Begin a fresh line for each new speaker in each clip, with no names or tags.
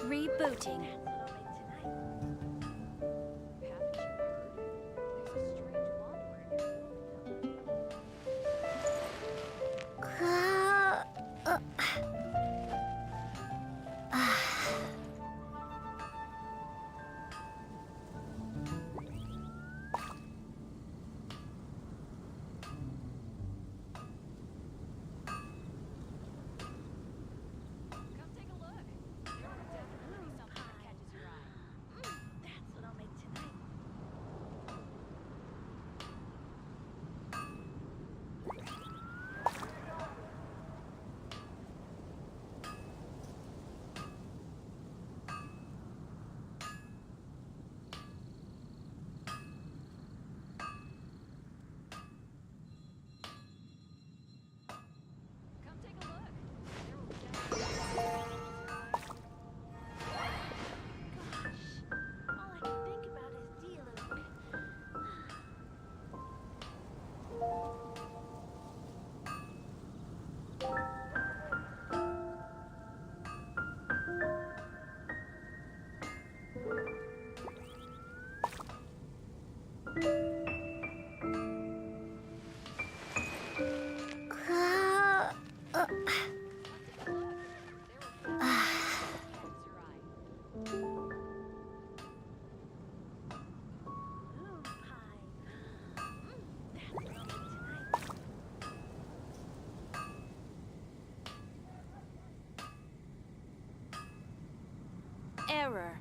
Rebooting. Error.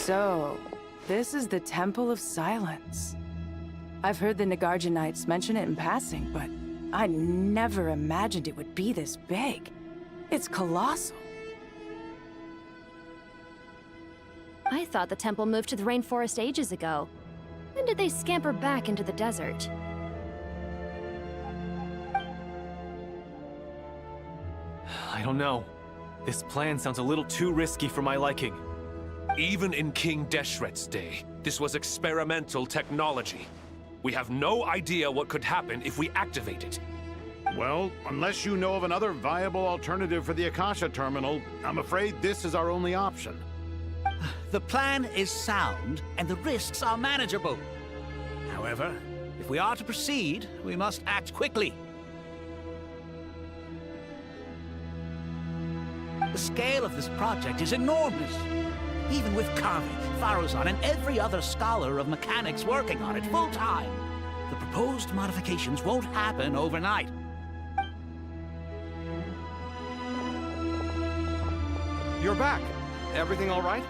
So, this is the Temple of Silence. I've heard the Nagarjanites mention it in passing, but I never imagined it would be this big. It's colossal.
I thought the temple moved to the rainforest ages ago. When did they scamper back into the desert?
I don't know. This plan sounds a little too risky for my liking.
Even in King Deshret's day, this was experimental technology. We have no idea what could happen if we activate it.
Well, unless you know of another viable alternative for the Akasha terminal, I'm afraid this is our only option.
The plan is sound, and the risks are manageable. However, if we are to proceed, we must act quickly. The scale of this project is enormous. Even with Kavi, Faruzan, and every other scholar of mechanics working on it full-time, the proposed modifications won't happen overnight.
You're back. Everything all right?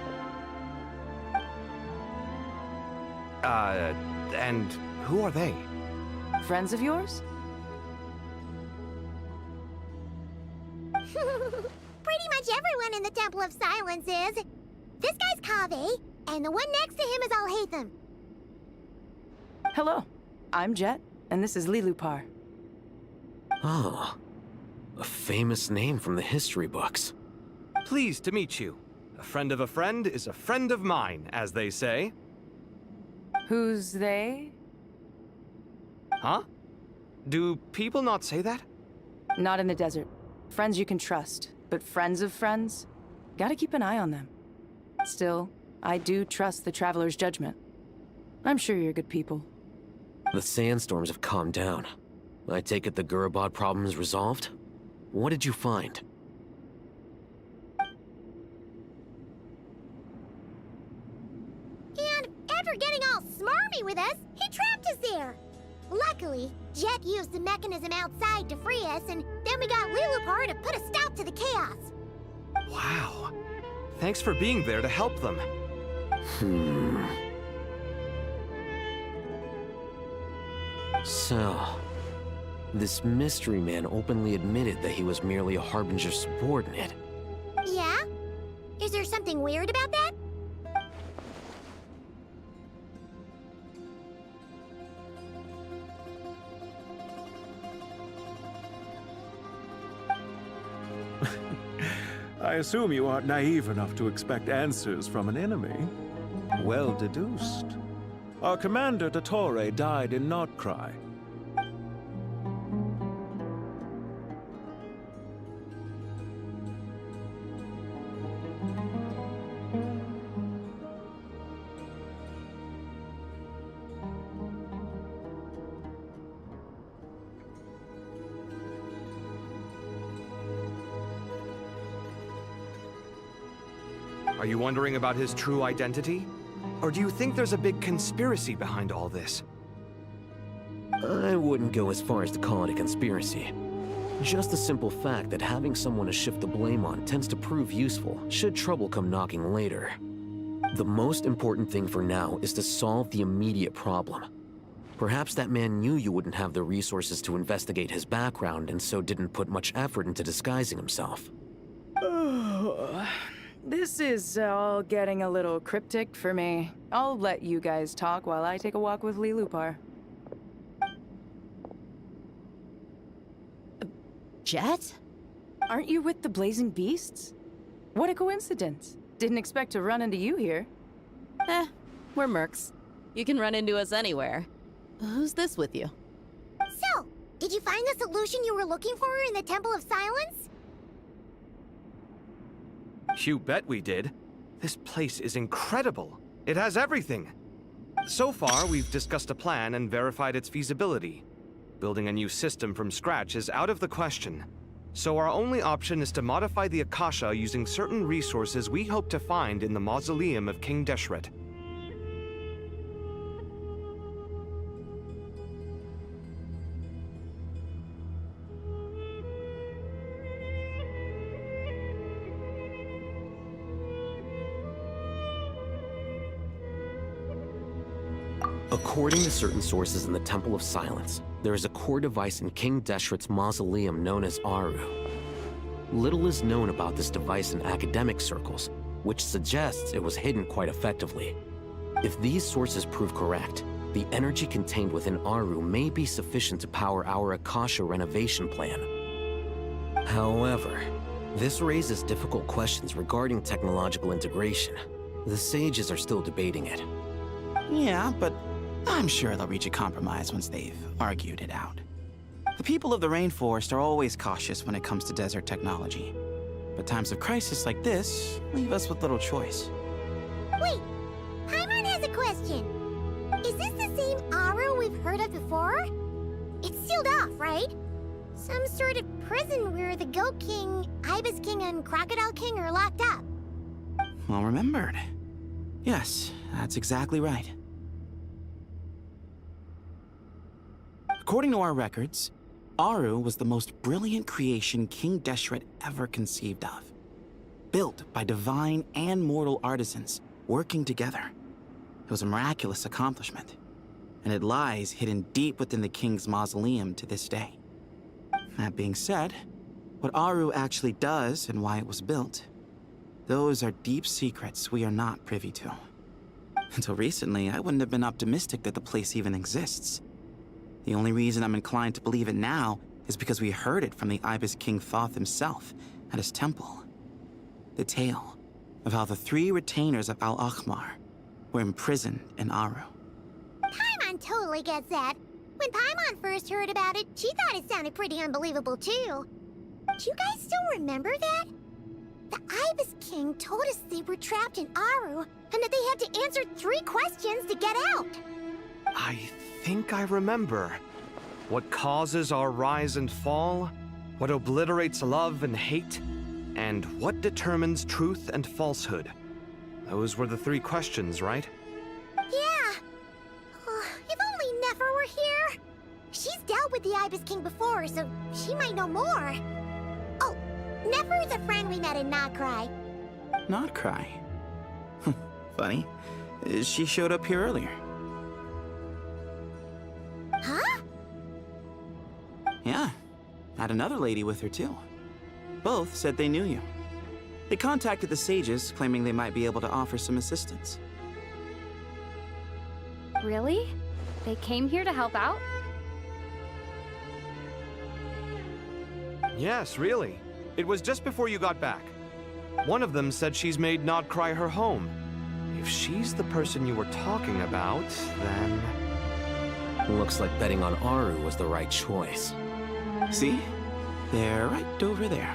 And who are they?
Friends of yours?
Pretty much everyone in the Temple of Silence is. This guy's Kaveh, and the one next to him is Alhaitham.
Hello, I'm Jet, and this is Lilupar.
Ah, a famous name from the history books.
Pleased to meet you. A friend of a friend is a friend of mine, as they say.
Who's they?
Huh? Do people not say that?
Not in the desert. Friends you can trust, but friends of friends? Gotta keep an eye on them. Still, I do trust the Traveler's judgment. I'm sure you're good people.
The sandstorms have calmed down. I take it the Gurabad problem is resolved? What did you find?
And after getting all smarmy with us, he trapped us there. Luckily, Jet used the mechanism outside to free us, and then we got Lilupar to put a stop to the chaos.
Wow. Thanks for being there to help them.
So, this mystery man openly admitted that he was merely a Harbinger subordinate.
Yeah? Is there something weird about that?
I assume you aren't naive enough to expect answers from an enemy. Well deduced. Our commander, Dottore, died in Nordkrai.
Are you wondering about his true identity? Or do you think there's a big conspiracy behind all this?
I wouldn't go as far as to call it a conspiracy. Just the simple fact that having someone to shift the blame on tends to prove useful, should trouble come knocking later. The most important thing for now is to solve the immediate problem. Perhaps that man knew you wouldn't have the resources to investigate his background and so didn't put much effort into disguising himself.
This is all getting a little cryptic for me. I'll let you guys talk while I take a walk with Lilupar.
Jet?
Aren't you with the Blazing Beasts? What a coincidence. Didn't expect to run into you here.
We're mercs. You can run into us anywhere. Who's this with you?
So, did you find the solution you were looking for in the Temple of Silence?
You bet we did. This place is incredible. It has everything. So far, we've discussed a plan and verified its feasibility. Building a new system from scratch is out of the question. So our only option is to modify the Akasha using certain resources we hope to find in the mausoleum of King Deshret.
According to certain sources in the Temple of Silence, there is a core device in King Deshret's mausoleum known as Aru. Little is known about this device in academic circles, which suggests it was hidden quite effectively. If these sources prove correct, the energy contained within Aru may be sufficient to power our Akasha renovation plan. However, this raises difficult questions regarding technological integration. The sages are still debating it.
Yeah, but I'm sure they'll reach a compromise once they've argued it out. The people of the rainforest are always cautious when it comes to desert technology. But times of crisis like this leave us with little choice.
Wait, Paimon has a question. Is this the same Aru we've heard of before? It's sealed off, right? Some sort of prison where the Goat King, Ibis King, and Crocodile King are locked up.
Well remembered. Yes, that's exactly right. According to our records, Aru was the most brilliant creation King Deshret ever conceived of. Built by divine and mortal artisans working together. It was a miraculous accomplishment, and it lies hidden deep within the king's mausoleum to this day. That being said, what Aru actually does and why it was built, those are deep secrets we are not privy to. Until recently, I wouldn't have been optimistic that the place even exists. The only reason I'm inclined to believe it now is because we heard it from the Ibis King Thoth himself at his temple. The tale of how the 3 retainers of Al-Akhmar were imprisoned in Aru.
Paimon totally gets that. When Paimon first heard about it, she thought it sounded pretty unbelievable too. Do you guys still remember that? The Ibis King told us they were trapped in Aru, and that they had to answer 3 questions to get out.
I think I remember. What causes our rise and fall? What obliterates love and hate? And what determines truth and falsehood? Those were the 3 questions, right?
Yeah. Oh, if only Nefer were here. She's dealt with the Ibis King before, so she might know more. Oh, Nefer is a friend we met in Notcry.
Notcry? Funny. She showed up here earlier.
Huh?
Yeah. Had another lady with her, too. Both said they knew you. They contacted the sages, claiming they might be able to offer some assistance.
Really? They came here to help out?
Yes, really. It was just before you got back. One of them said she's made Nodcry her home. If she's the person you were talking about, then...
Looks like betting on Aru was the right choice.
See? They're right over there.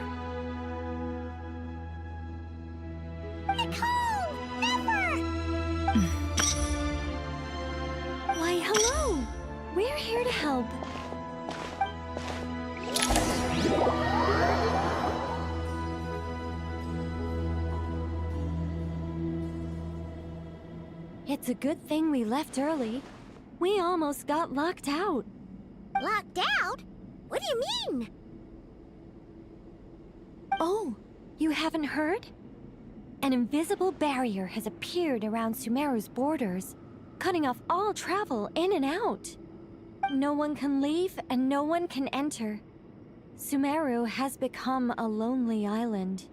Nicole! Nefer!
Why, hello! We're here to help. It's a good thing we left early. We almost got locked out.
Locked out? What do you mean?
Oh, you haven't heard? An invisible barrier has appeared around Sumeru's borders, cutting off all travel in and out. No one can leave and no one can enter. Sumeru has become a lonely island.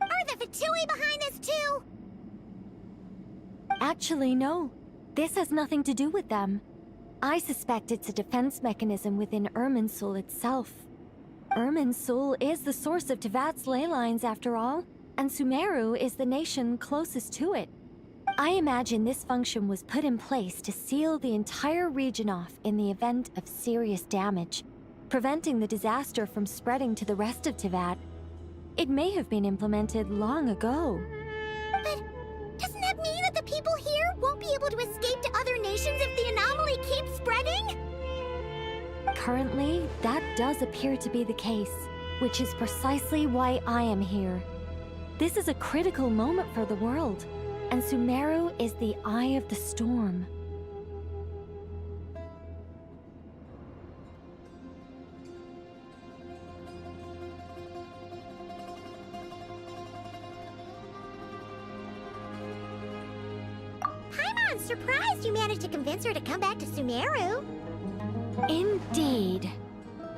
Are the Fatui behind this too?
Actually, no. This has nothing to do with them. I suspect it's a defense mechanism within Irminsul itself. Irminsul is the source of Tevat's ley lines, after all, and Sumeru is the nation closest to it. I imagine this function was put in place to seal the entire region off in the event of serious damage, preventing the disaster from spreading to the rest of Tevat. It may have been implemented long ago.
But doesn't that mean that the people here won't be able to escape to other nations if the anomaly keeps spreading?
Currently, that does appear to be the case, which is precisely why I am here. This is a critical moment for the world, and Sumeru is the eye of the storm.
Paimon's surprised you managed to convince her to come back to Sumeru.
Indeed.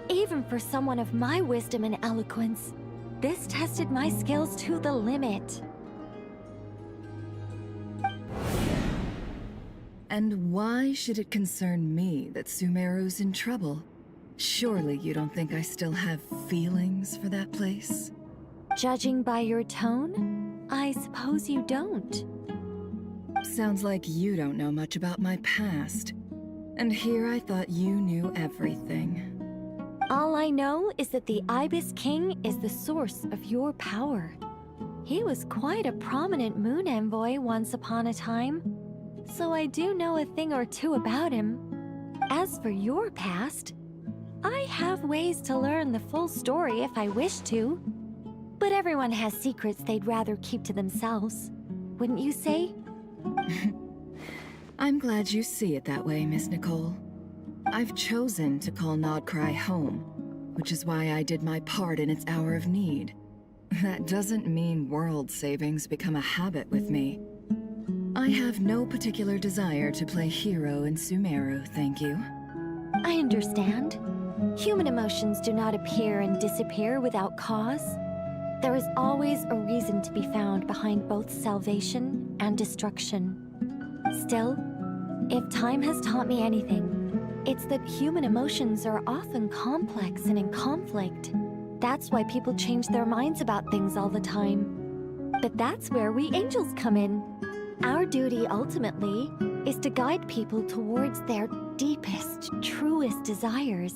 Even for someone of my wisdom and eloquence, this tested my skills to the limit.
And why should it concern me that Sumeru's in trouble? Surely you don't think I still have feelings for that place?
Judging by your tone, I suppose you don't.
Sounds like you don't know much about my past. And here I thought you knew everything.
All I know is that the Ibis King is the source of your power. He was quite a prominent moon envoy once upon a time, so I do know a thing or two about him. As for your past, I have ways to learn the full story if I wish to. But everyone has secrets they'd rather keep to themselves, wouldn't you say?
I'm glad you see it that way, Miss Nicole. I've chosen to call Nodcry home, which is why I did my part in its hour of need. That doesn't mean world savings become a habit with me. I have no particular desire to play hero in Sumeru, thank you.
I understand. Human emotions do not appear and disappear without cause. There is always a reason to be found behind both salvation and destruction. Still, if time has taught me anything, it's that human emotions are often complex and in conflict. That's why people change their minds about things all the time. But that's where we angels come in. Our duty, ultimately, is to guide people towards their deepest, truest desires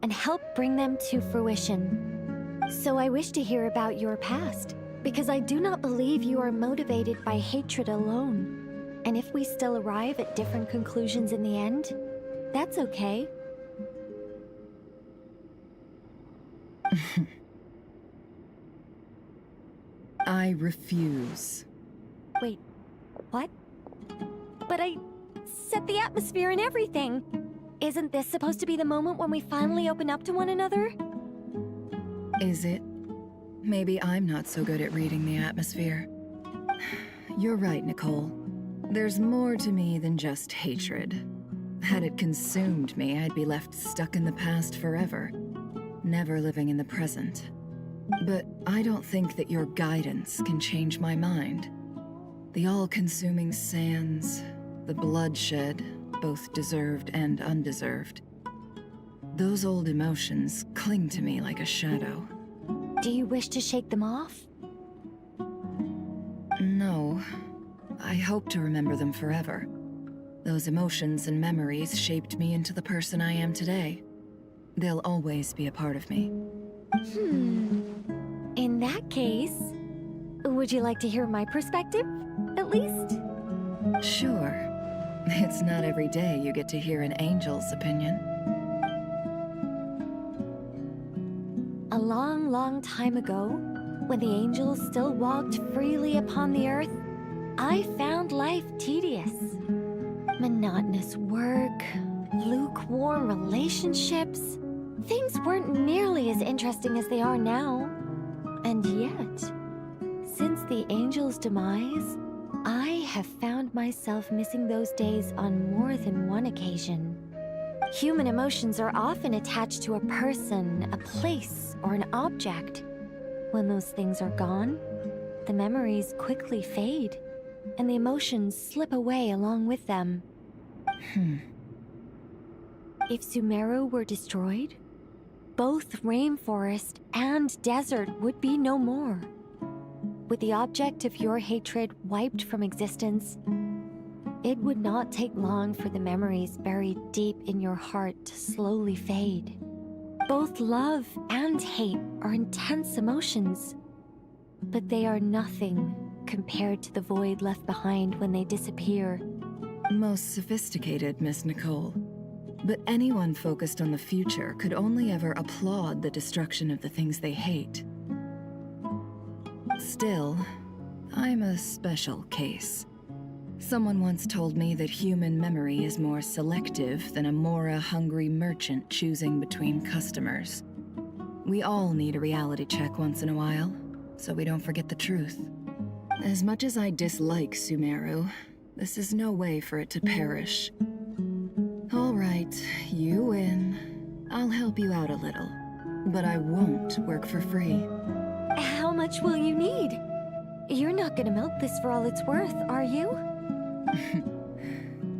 and help bring them to fruition. So I wish to hear about your past, because I do not believe you are motivated by hatred alone. And if we still arrive at different conclusions in the end, that's okay.
I refuse.
Wait, what? But I set the atmosphere and everything. Isn't this supposed to be the moment when we finally open up to one another?
Is it? Maybe I'm not so good at reading the atmosphere. You're right, Nicole. There's more to me than just hatred. Had it consumed me, I'd be left stuck in the past forever, never living in the present. But I don't think that your guidance can change my mind. The all-consuming sands, the bloodshed, both deserved and undeserved. Those old emotions cling to me like a shadow.
Do you wish to shake them off?
No. I hope to remember them forever. Those emotions and memories shaped me into the person I am today. They'll always be a part of me.
In that case, would you like to hear my perspective, at least?
Sure. It's not every day you get to hear an angel's opinion.
A long, long time ago, when the angels still walked freely upon the earth, I found life tedious. Monotonous work, lukewarm relationships. Things weren't nearly as interesting as they are now. And yet, since the angels' demise, I have found myself missing those days on more than one occasion. Human emotions are often attached to a person, a place, or an object. When those things are gone, the memories quickly fade, and the emotions slip away along with them. If Sumeru were destroyed, both rainforest and desert would be no more. With the object of your hatred wiped from existence, it would not take long for the memories buried deep in your heart to slowly fade. Both love and hate are intense emotions, but they are nothing compared to the void left behind when they disappear.
Most sophisticated, Miss Nicole. But anyone focused on the future could only ever applaud the destruction of the things they hate. Still, I'm a special case. Someone once told me that human memory is more selective than a Mora-hungry merchant choosing between customers. We all need a reality check once in a while, so we don't forget the truth. As much as I dislike Sumeru, This is no way for it to perish. All right, you win. I'll help you out a little, but I won't work for free.
How much will you need? You're not gonna milk this for all it's worth, are you?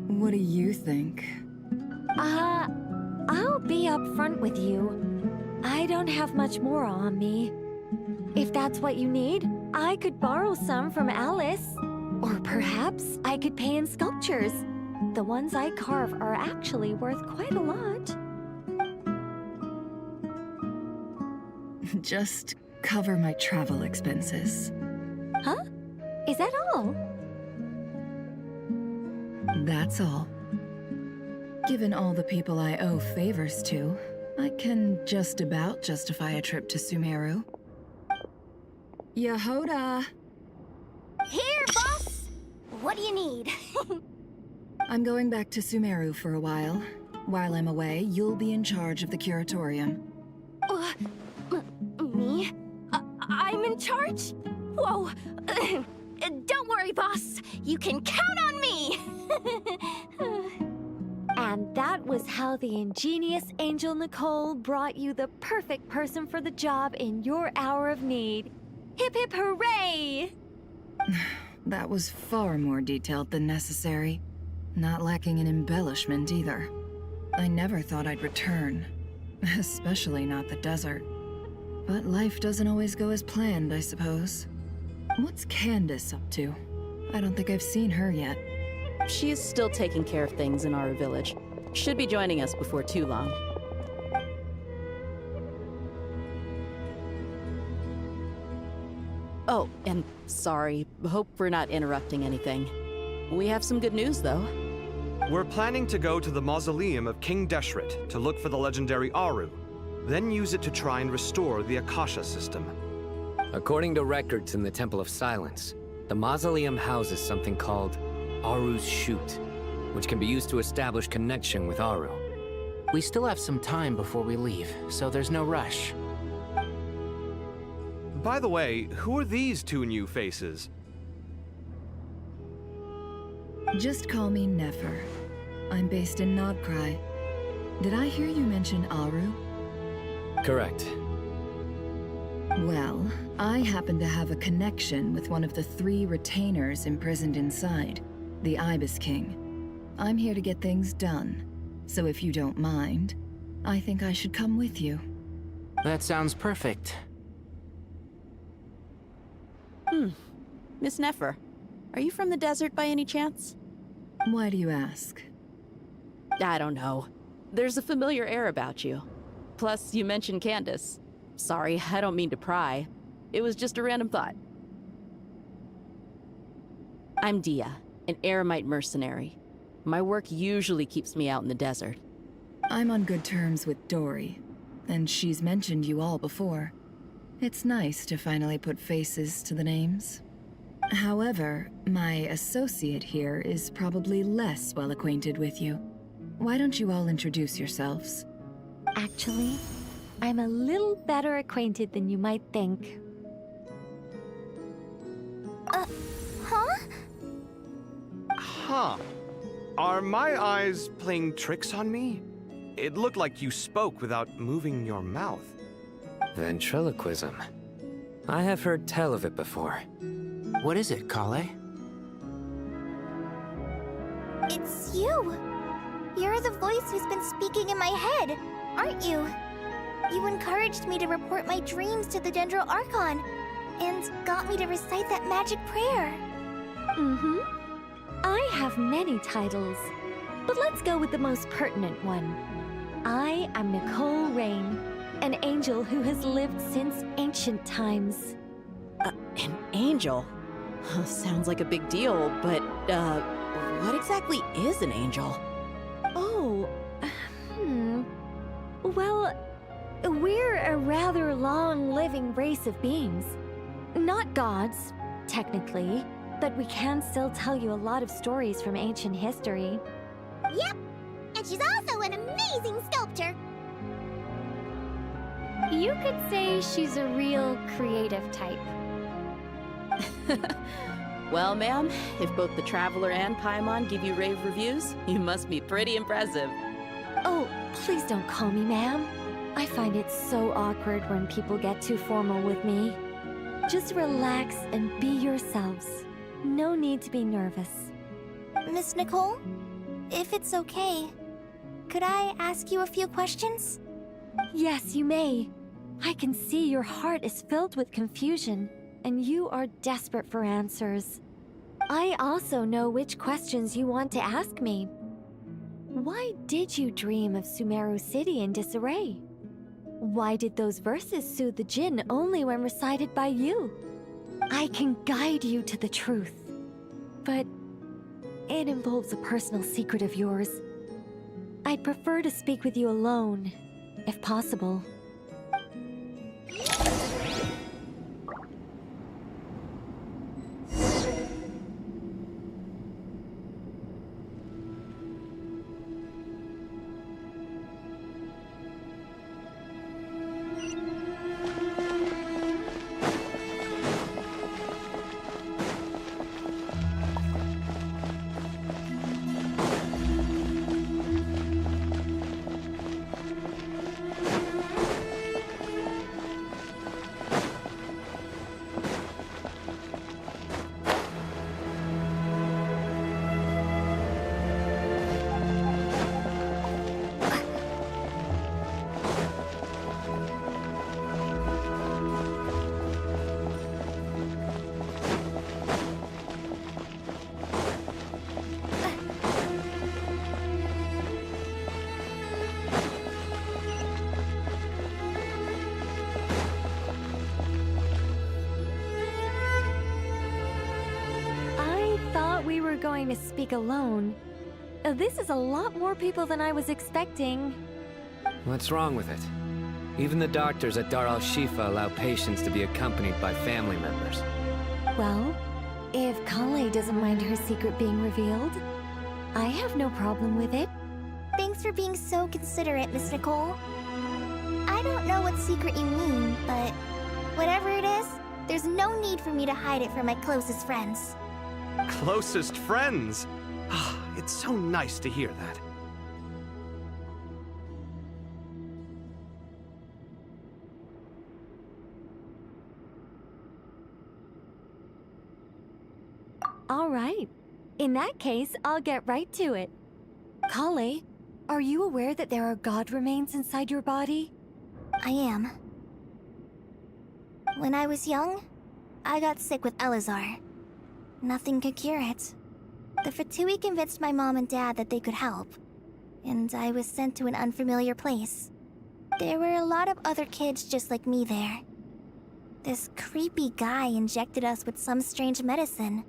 What do you think?
I'll be upfront with you. I don't have much more on me. If that's what you need, I could borrow some from Alice. Or perhaps I could pay in sculptures. The ones I carve are actually worth quite a lot.
Just cover my travel expenses.
Huh? Is that all?
That's all. Given all the people I owe favors to, I can just about justify a trip to Sumeru. Yehoda!
Here, boss! What do you need?
I'm going back to Sumeru for a while. While I'm away, you'll be in charge of the curatorium.
Me? I'm in charge? Whoa! Don't worry, boss. You can count on me!
And that was how the ingenious Angel Nicole brought you the perfect person for the job in your hour of need. Hip hip hooray!
That was far more detailed than necessary. Not lacking in embellishment either. I never thought I'd return. Especially not the desert. But life doesn't always go as planned, I suppose. What's Candace up to? I don't think I've seen her yet.
She is still taking care of things in our village. Should be joining us before too long. Oh, and sorry. Hope we're not interrupting anything. We have some good news, though.
We're planning to go to the mausoleum of King Deshret to look for the legendary Aru, then use it to try and restore the Akasha system.
According to records in the Temple of Silence, the mausoleum houses something called Aru's Chute, which can be used to establish connection with Aru.
We still have some time before we leave, so there's no rush.
By the way, who are these two new faces?
Just call me Nefer. I'm based in Nodcry. Did I hear you mention Aru?
Correct.
Well, I happen to have a connection with one of the 3 retainers imprisoned inside, the Ibis King. I'm here to get things done, so if you don't mind, I think I should come with you.
That sounds perfect.
Miss Nefer, are you from the desert by any chance?
Why do you ask?
I don't know. There's a familiar air about you. Plus, you mentioned Candace. Sorry, I don't mean to pry. It was just a random thought. I'm Dia, an Eremite mercenary. My work usually keeps me out in the desert.
I'm on good terms with Dory, and she's mentioned you all before. It's nice to finally put faces to the names. However, my associate here is probably less well acquainted with you. Why don't you all introduce yourselves?
Actually, I'm a little better acquainted than you might think.
Huh?
Huh. Are my eyes playing tricks on me? It looked like you spoke without moving your mouth.
Ventriloquism. I have heard tell of it before.
What is it, Kale?
It's you! You're the voice who's been speaking in my head, aren't you? You encouraged me to report my dreams to the Dendro Archon, and got me to recite that magic prayer.
Mm-hmm. I have many titles, but let's go with the most pertinent one. I am Nicole Rain, an angel who has lived since ancient times.
An angel? Sounds like a big deal, but, what exactly is an angel?
Oh, Well, we're a rather long-living race of beings. Not gods, technically, but we can still tell you a lot of stories from ancient history.
Yep, and she's also an amazing sculptor.
You could say she's a real creative type.
Well, ma'am, if both the Traveler and Paimon give you rave reviews, you must be pretty impressive.
Oh, please don't call me ma'am. I find it so awkward when people get too formal with me. Just relax and be yourselves. No need to be nervous.
Miss Nicole, if it's okay, could I ask you a few questions?
Yes, you may. I can see your heart is filled with confusion, and you are desperate for answers. I also know which questions you want to ask me. Why did you dream of Sumeru City in disarray? Why did those verses soothe the Jinn only when recited by you? I can guide you to the truth, but it involves a personal secret of yours. I'd prefer to speak with you alone, if possible. Going to speak alone. This is a lot more people than I was expecting.
What's wrong with it? Even the doctors at Dar al-Shifa allow patients to be accompanied by family members.
Well, if Kale doesn't mind her secret being revealed, I have no problem with it.
Thanks for being so considerate, Miss Nicole. I don't know what secret you mean, but whatever it is, there's no need for me to hide it from my closest friends.
Closest friends? It's so nice to hear that.
All right. In that case, I'll get right to it. Kale, are you aware that there are god remains inside your body?
I am. When I was young, I got sick with Elazar. Nothing could cure it. The Fatui convinced my mom and dad that they could help, and I was sent to an unfamiliar place. There were a lot of other kids just like me there. This creepy guy injected us with some strange medicine,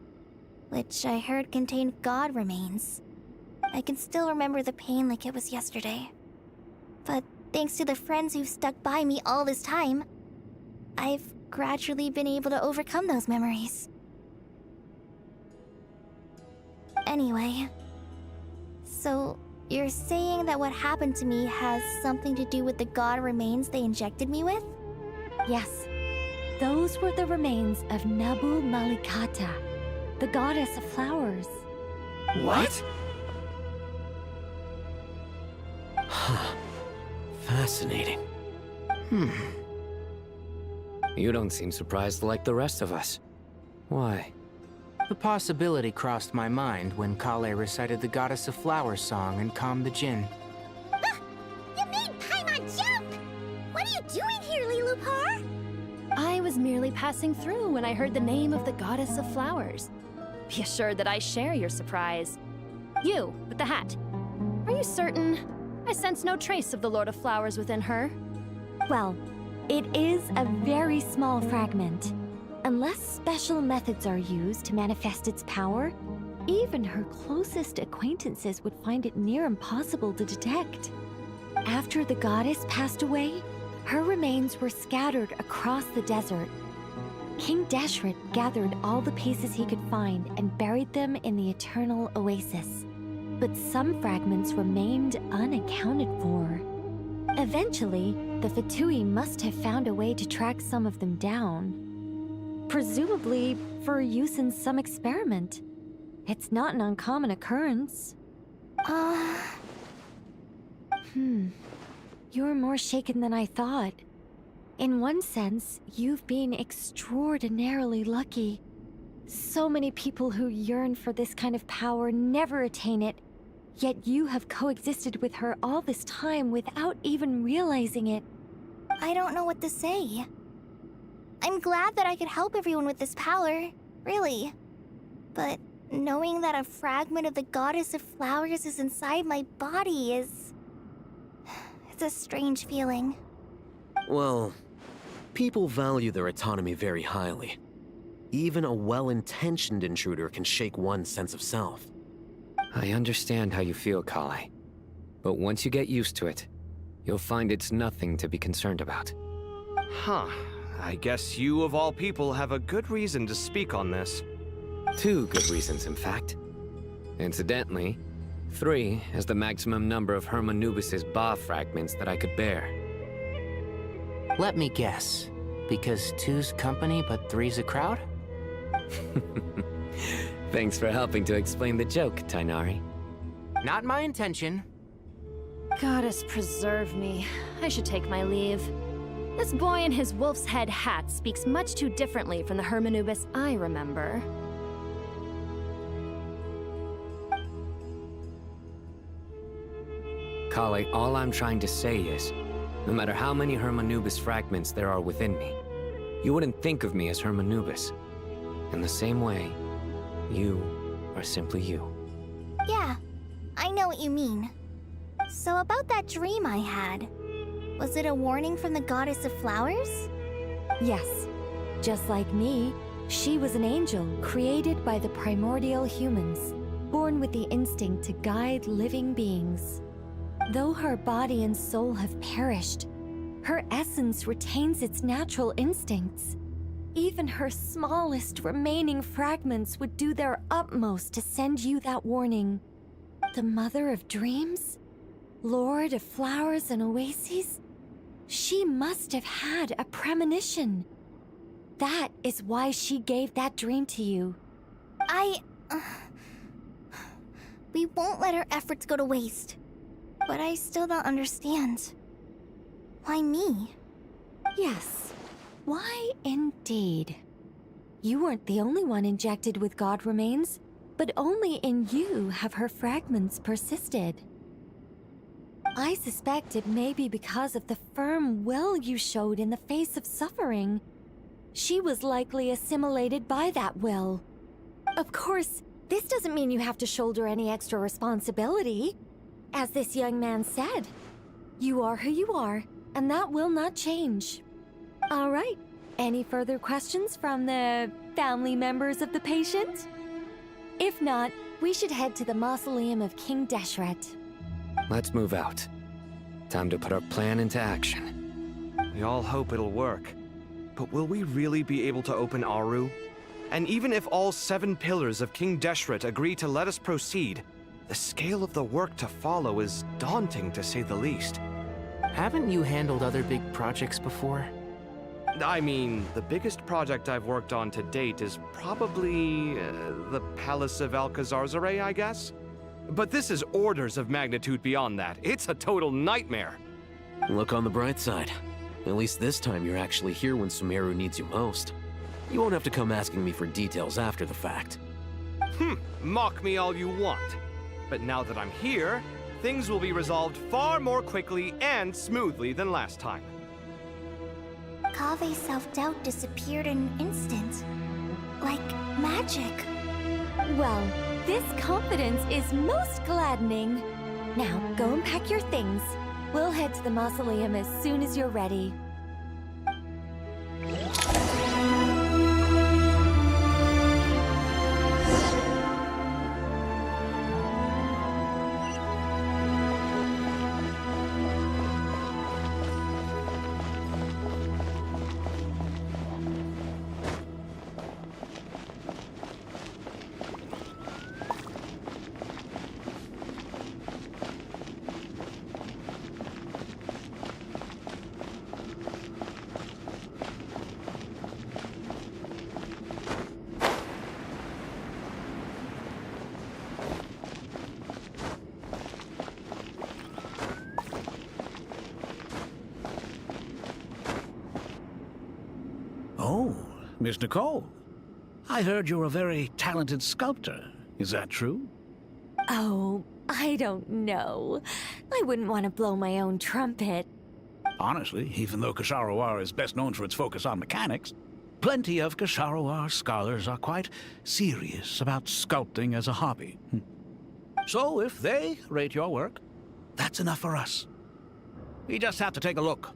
which I heard contained god remains. I can still remember the pain like it was yesterday. But thanks to the friends who've stuck by me all this time, I've gradually been able to overcome those memories. Anyway, so you're saying that what happened to me has something to do with the god remains they injected me with?
Yes. Those were the remains of Nabu Malikata, the goddess of flowers.
What? Fascinating.
You don't seem surprised like the rest of us. Why?
The possibility crossed my mind when Kale recited the Goddess of Flowers song and calmed the Jinn.
You made Paimon jump! What are you doing here, Lilupar?
I was merely passing through when I heard the name of the Goddess of Flowers. Be assured that I share your surprise. You, with the hat. Are you certain? I sense no trace of the Lord of Flowers within her.
Well, it is a very small fragment. Unless special methods are used to manifest its power, even her closest acquaintances would find it near impossible to detect. After the goddess passed away, her remains were scattered across the desert. King Deshret gathered all the pieces he could find and buried them in the Eternal Oasis. But some fragments remained unaccounted for. Eventually, the Fatui must have found a way to track some of them down. presumably for use in some experiment. It's not an uncommon occurrence. You're more shaken than I thought. In one sense, you've been extraordinarily lucky. So many people who yearn for this kind of power never attain it, yet you have coexisted with her all this time without even realizing it.
I don't know what to say. I'm glad that I could help everyone with this power, really. But knowing that a fragment of the Goddess of Flowers is inside my body is... it's a strange feeling.
Well, people value their autonomy very highly. Even a well-intentioned intruder can shake one's sense of self.
I understand how you feel, Kale. But once you get used to it, you'll find it's nothing to be concerned about.
Huh. I guess you, of all people, have a good reason to speak on this.
2 good reasons, in fact. Incidentally, 3 is the maximum number of Hermanubis's Ba fragments that I could bear.
Let me guess. Because 2's company, but 3's a crowd?
Thanks for helping to explain the joke, Tainari.
Not my intention.
Goddess preserve me. I should take my leave. This boy in his wolf's head hat speaks much too differently from the Hermanubis I remember.
Kale, all I'm trying to say is, no matter how many Hermanubis fragments there are within me, you wouldn't think of me as Hermanubis. In the same way, you are simply you.
Yeah, I know what you mean. So about that dream I had, was it a warning from the Goddess of Flowers?
Yes. Just like me, she was an angel created by the primordial humans, born with the instinct to guide living beings. Though her body and soul have perished, her essence retains its natural instincts. Even her smallest remaining fragments would do their utmost to send you that warning. The Mother of Dreams? Lord of Flowers and Oases? She must have had a premonition. That is why she gave that dream to you.
We won't let her efforts go to waste. But I still don't understand. Why me?
Yes. Why indeed? You weren't the only one injected with God remains, but only in you have her fragments persisted. I suspect it may be because of the firm will you showed in the face of suffering. She was likely assimilated by that will. Of course, this doesn't mean you have to shoulder any extra responsibility. As this young man said, you are who you are, and that will not change. All right. Any further questions from the family members of the patient? If not, we should head to the mausoleum of King Deshret.
Let's move out. Time to put our plan into action.
We all hope it'll work. But will we really be able to open Aru? And even if all 7 pillars of King Deshret agree to let us proceed, the scale of the work to follow is daunting, to say the least.
Haven't you handled other big projects before?
I mean, the biggest project I've worked on to date is probably the Palace of Alcazarzaray, I guess? But this is orders of magnitude beyond that. It's a total nightmare.
Look on the bright side. At least this time you're actually here when Sumeru needs you most. You won't have to come asking me for details after the fact.
Mock me all you want. But now that I'm here, things will be resolved far more quickly and smoothly than last time.
Kave's self-doubt disappeared in an instant. Like magic.
Well, this confidence is most gladdening. Now, go and pack your things. We'll head to the mausoleum as soon as you're ready.
Oh, Miss Nicole. I heard you're a very talented sculptor. Is that true?
Oh, I don't know. I wouldn't want to blow my own trumpet.
Honestly, even though Kasharawar is best known for its focus on mechanics, plenty of Kasharawar scholars are quite serious about sculpting as a hobby. So if they rate your work, that's enough for us. We just have to take a look.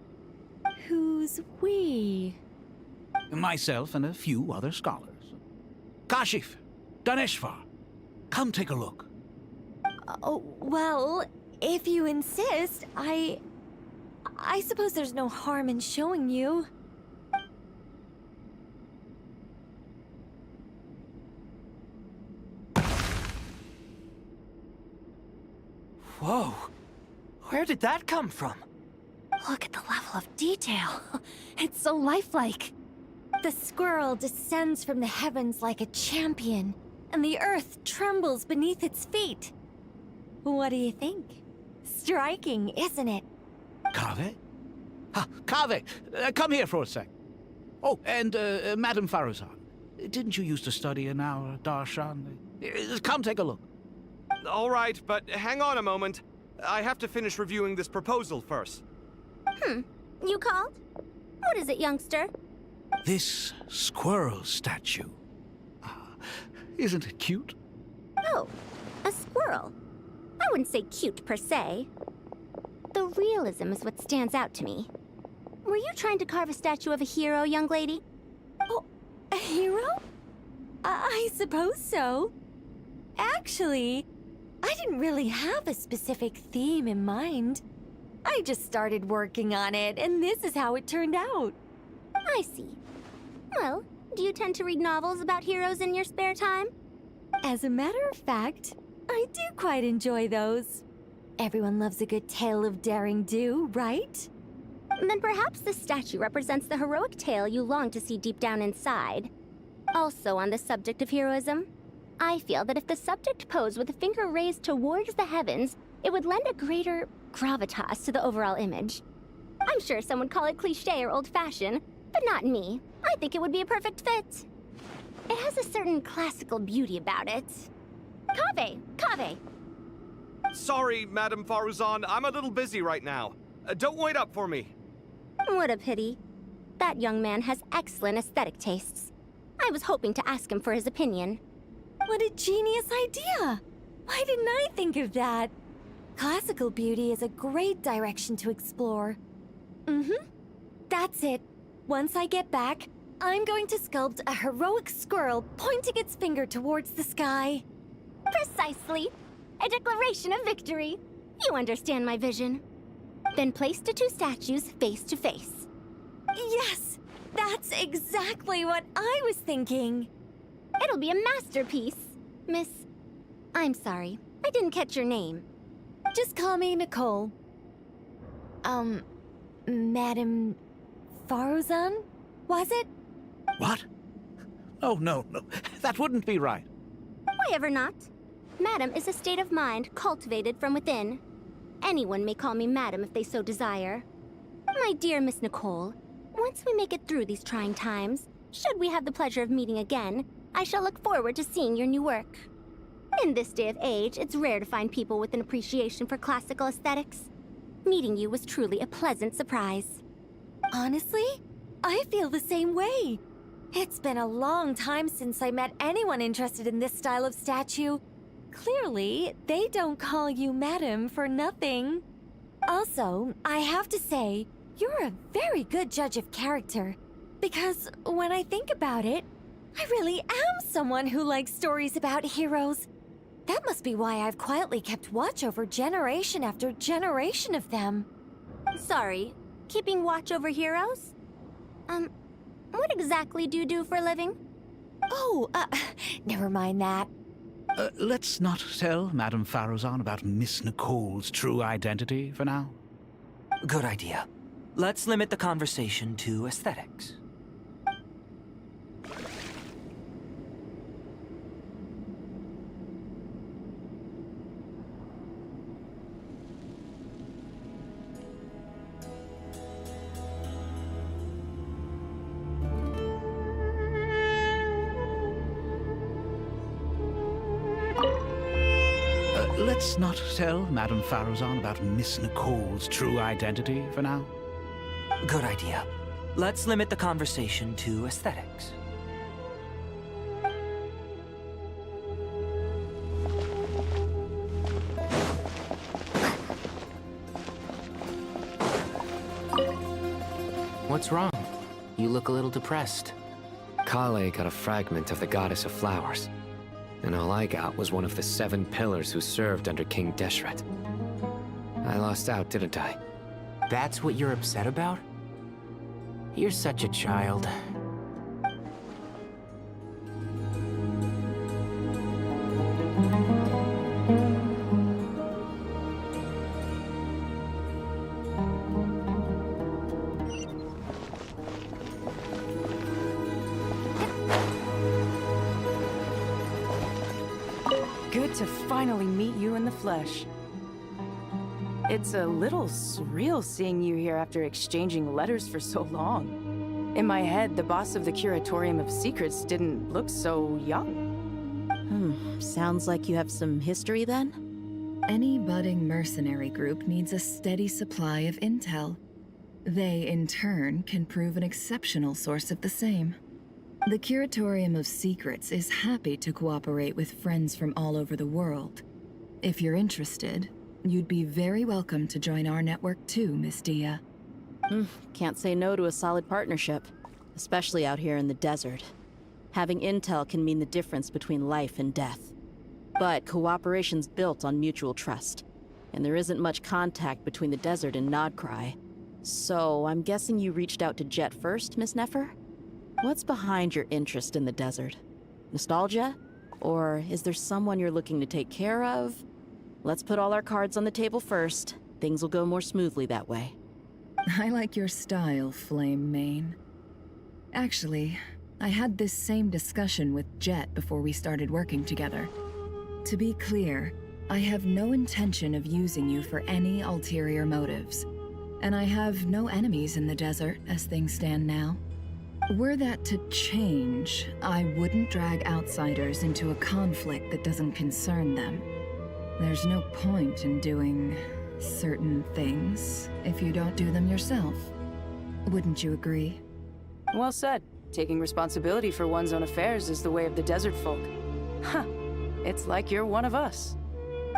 Who's we?
Myself and a few other scholars. Kashif, Daneshvar, come take a look.
Oh, well, if you insist, I suppose there's no harm in showing you.
Whoa! Where did that come from?
Look at the level of detail. It's so lifelike. The squirrel descends from the heavens like a champion, and the earth trembles beneath its feet. What do you think? Striking, isn't it?
Kaveh? Kaveh, come here for a sec. Oh, and Madame Faruzan, didn't you used to study in our darshan? Come take a look.
All right, but hang on a moment. I have to finish reviewing this proposal first.
You called? What is it, youngster?
This squirrel statue. Isn't it cute?
Oh, a squirrel. I wouldn't say cute per se. The realism is what stands out to me. Were you trying to carve a statue of a hero, young lady?
Oh, a hero? I suppose so. Actually, I didn't really have a specific theme in mind. I just started working on it, and this is how it turned out.
I see. Well, do you tend to read novels about heroes in your spare time?
As a matter of fact, I do quite enjoy those. Everyone loves a good tale of daring do, right?
Then perhaps the statue represents the heroic tale you long to see deep down inside. Also on the subject of heroism, I feel that if the subject posed with a finger raised towards the heavens, it would lend a greater gravitas to the overall image. I'm sure some would call it cliché or old-fashioned, but not me. I think it would be a perfect fit. It has a certain classical beauty about it. Kaveh!
Sorry, Madame Faruzan, I'm a little busy right now. Don't wait up for me.
What a pity. That young man has excellent aesthetic tastes. I was hoping to ask him for his opinion.
What a genius idea! Why didn't I think of that? Classical beauty is a great direction to explore. That's it. Once I get back, I'm going to sculpt a heroic squirrel pointing its finger towards the sky.
Precisely. A declaration of victory. You understand my vision. Then place the two statues face to face.
Yes! That's exactly what I was thinking.
It'll be a masterpiece. Miss... I'm sorry. I didn't catch your name.
Just call me Nicole. Madame Faruzan? Was it?
What? Oh, no. That wouldn't be right.
Why ever not? Madam is a state of mind cultivated from within. Anyone may call me Madam if they so desire. My dear Miss Nicole, once we make it through these trying times, should we have the pleasure of meeting again, I shall look forward to seeing your new work. In this day of age, it's rare to find people with an appreciation for classical aesthetics. Meeting you was truly a pleasant surprise.
Honestly, I feel the same way. It's been a long time since I met anyone interested in this style of statue. Clearly, they don't call you Madam for nothing. Also, I have to say, you're a very good judge of character. Because when I think about it, I really am someone who likes stories about heroes. That must be why I've quietly kept watch over generation after generation of them.
Sorry, keeping watch over heroes? What exactly do you do for a living?
Oh, never mind that.
Let's not tell Madame Faruzan about Miss Nicole's true identity for now.
Good idea. Let's limit the conversation to aesthetics.
Let's not tell Madame Faruzan about Miss Nicole's true identity for now.
Good idea. Let's limit the conversation to aesthetics.
What's wrong? You look a little depressed.
Kale got a fragment of the Goddess of Flowers, and all I got was one of the 7 pillars who served under King Deshret. I lost out, didn't I?
That's what you're upset about? You're such a child.
Good to finally meet you in the flesh. It's a little surreal seeing you here after exchanging letters for so long. In my head, the boss of the Curatorium of Secrets didn't look so young.
Sounds like you have some history then?
Any budding mercenary group needs a steady supply of intel. They, in turn, can prove an exceptional source of the same. The Curatorium of Secrets is happy to cooperate with friends from all over the world. If you're interested, you'd be very welcome to join our network too, Miss Dia.
Can't say no to a solid partnership, especially out here in the desert. Having intel can mean the difference between life and death. But cooperation's built on mutual trust, and there isn't much contact between the desert and Nodcry. So I'm guessing you reached out to Jet first, Miss Nefer? What's behind your interest in the desert? Nostalgia? Or is there someone you're looking to take care of? Let's put all our cards on the table first. Things will go more smoothly that way.
I like your style, Flame Mane. Actually, I had this same discussion with Jet before we started working together. To be clear, I have no intention of using you for any ulterior motives. And I have no enemies in the desert as things stand now. Were that to change, I wouldn't drag outsiders into a conflict that doesn't concern them. There's no point in doing certain things if you don't do them yourself. Wouldn't you agree?
Well said. Taking responsibility for one's own affairs is the way of the desert folk. Huh. It's like you're one of us.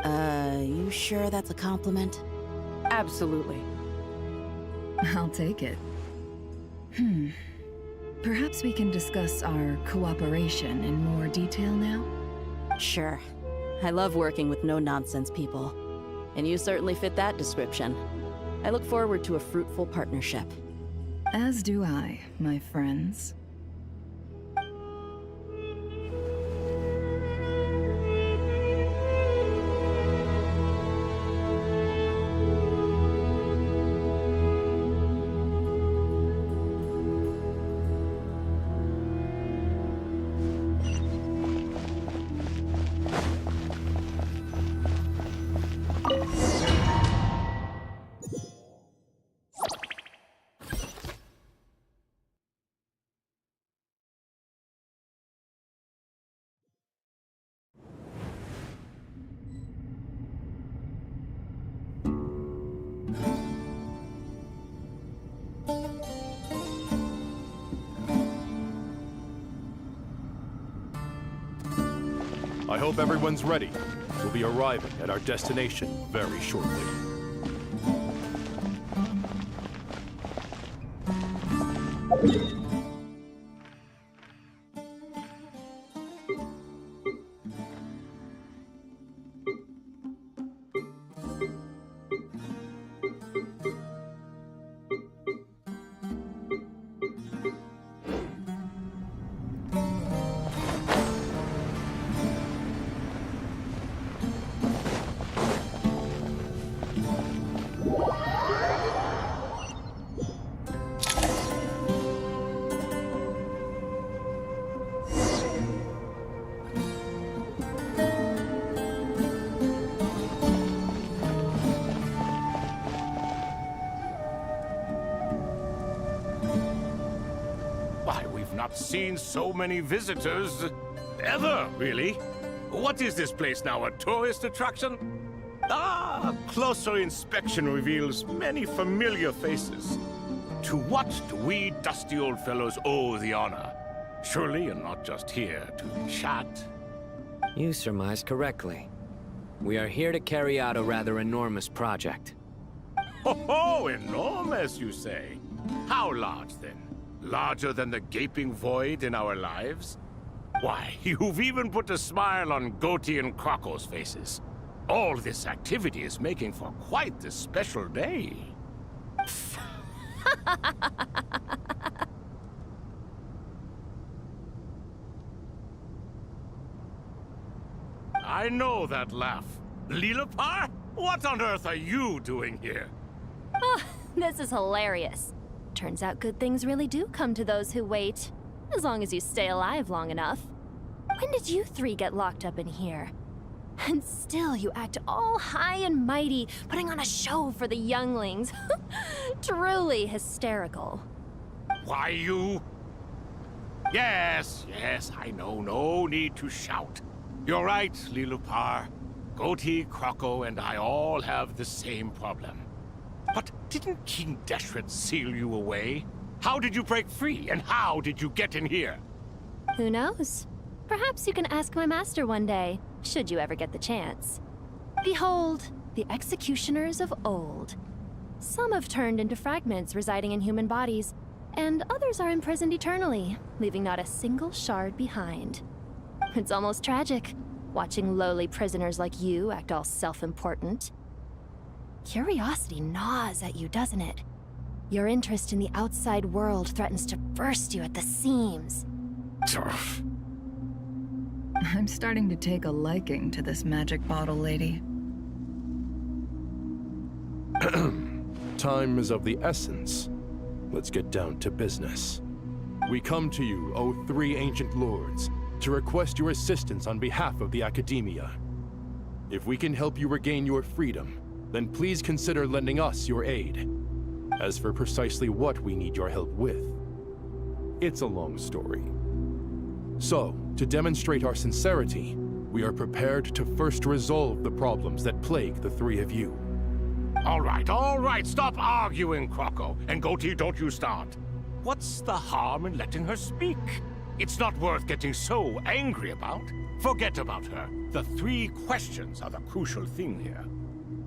You sure that's a compliment?
Absolutely.
I'll take it. Perhaps we can discuss our cooperation in more detail now?
Sure. I love working with no-nonsense people. And you certainly fit that description. I look forward to a fruitful partnership.
As do I, my friends.
I hope everyone's ready. We'll be arriving at our destination very shortly.
Why, we've not seen so many visitors ever, really. What is this place now, a tourist attraction? Ah, closer inspection reveals many familiar faces. To what do we dusty old fellows owe the honor? Surely you're not just here to chat.
You surmise correctly. We are here to carry out a rather enormous project.
Ho, enormous, you say? How large, then? Larger than the gaping void in our lives? Why, you've even put a smile on Goatee and Crocco's faces. All this activity is making for quite the special day. I know that laugh. Lilipar? What on earth are you doing here?
Oh, this is hilarious. Turns out good things really do come to those who wait. As long as you stay alive long enough. When did you three get locked up in here? And still you act all high and mighty, putting on a show for the younglings. Truly hysterical.
Why, you... Yes, I know. No need to shout. You're right, Lilipar. Goatee, Crocco, and I all have the same problem. But didn't King Deshret seal you away? How did you break free, and how did you get in here?
Who knows? Perhaps you can ask my master one day, should you ever get the chance. Behold, the executioners of old. Some have turned into fragments residing in human bodies, and others are imprisoned eternally, leaving not a single shard behind. It's almost tragic, watching lowly prisoners like you act all self-important. Curiosity gnaws at you, doesn't it? Your interest in the outside world threatens to burst you at the seams.
I'm starting to take a liking to this magic bottle lady.
Time is of the essence. Let's get down to business. We come to you, O three ancient lords, to request your assistance on behalf of the Academia. If we can help you regain your freedom, then please consider lending us your aid. As for precisely what we need your help with, it's a long story. So, to demonstrate our sincerity, we are prepared to first resolve the problems that plague the three of you.
All right, stop arguing, Crocco. And Goatee, don't you start. What's the harm in letting her speak? It's not worth getting so angry about. Forget about her. The three questions are the crucial thing here.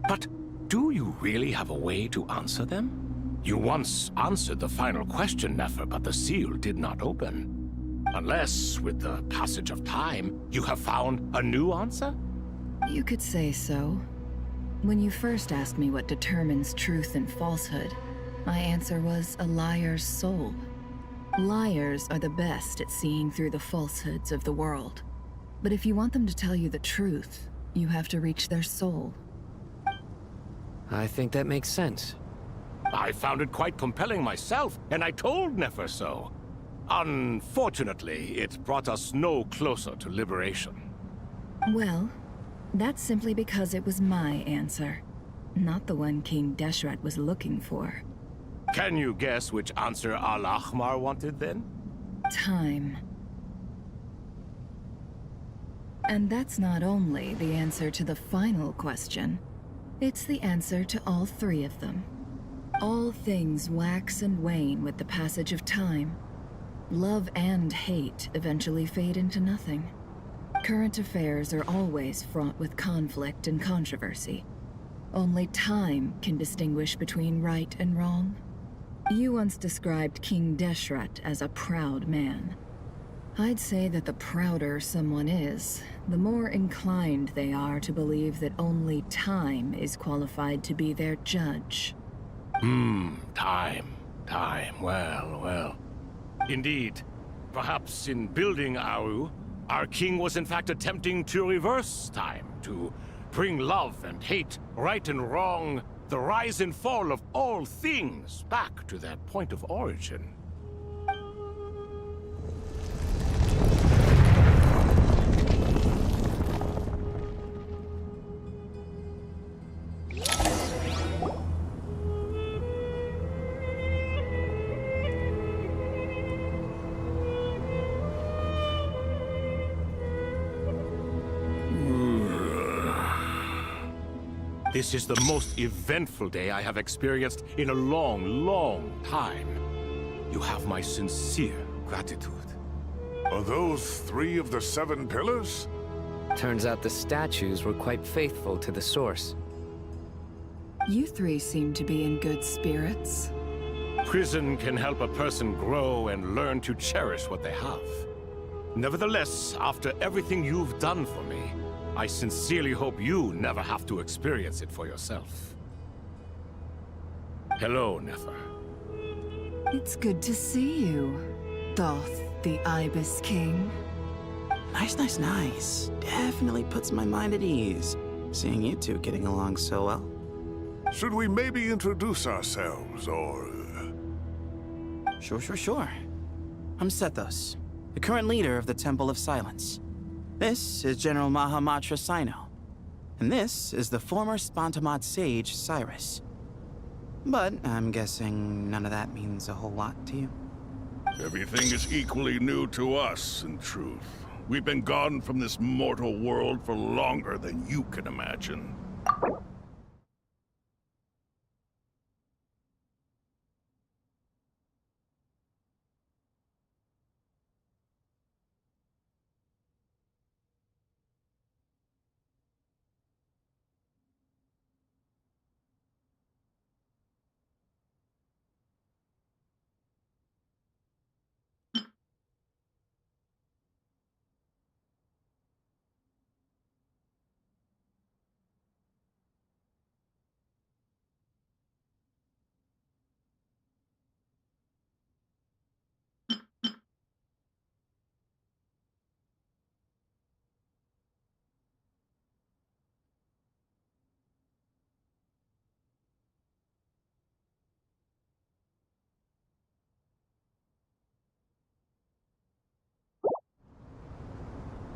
But do you really have a way to answer them? You once answered the final question, Nefer, but the seal did not open. Unless, with the passage of time, you have found a new answer?
You could say so. When you first asked me what determines truth and falsehood, my answer was a liar's soul. Liars are the best at seeing through the falsehoods of the world. But if you want them to tell you the truth, you have to reach their soul.
I think that makes sense.
I found it quite compelling myself, and I told Nefer so. Unfortunately, it brought us no closer to liberation.
Well, that's simply because it was my answer, not the one King Deshret was looking for.
Can you guess which answer Al-Ahmar wanted then?
Time. And that's not only the answer to the final question, it's the answer to all three of them. All things wax and wane with the passage of time. Love and hate eventually fade into nothing. Current affairs are always fraught with conflict and controversy. Only time can distinguish between right and wrong. You once described King Deshret as a proud man. I'd say that the prouder someone is, the more inclined they are to believe that only time is qualified to be their judge.
Time. Well. Indeed. Perhaps in building Aru, our king was in fact attempting to reverse time, to bring love and hate, right and wrong, the rise and fall of all things back to their point of origin. This is the most eventful day I have experienced in a long, long time. You have my sincere gratitude.
Are those 3 of the 7 pillars?
Turns out the statues were quite faithful to the source.
You 3 seem to be in good spirits.
Prison can help a person grow and learn to cherish what they have. Nevertheless, after everything you've done for me, I sincerely hope you never have to experience it for yourself. Hello, Nefer.
It's good to see you, Thoth the Ibis King.
Nice. Definitely puts my mind at ease, seeing you 2 getting along so well.
Should we maybe introduce ourselves, or...
Sure. I'm Sethos, the current leader of the Temple of Silence. This is General Mahamatra Sino, and this is the former Spantamad sage, Cyrus. But I'm guessing none of that means a whole lot to you.
Everything is equally new to us, in truth. We've been gone from this mortal world for longer than you can imagine.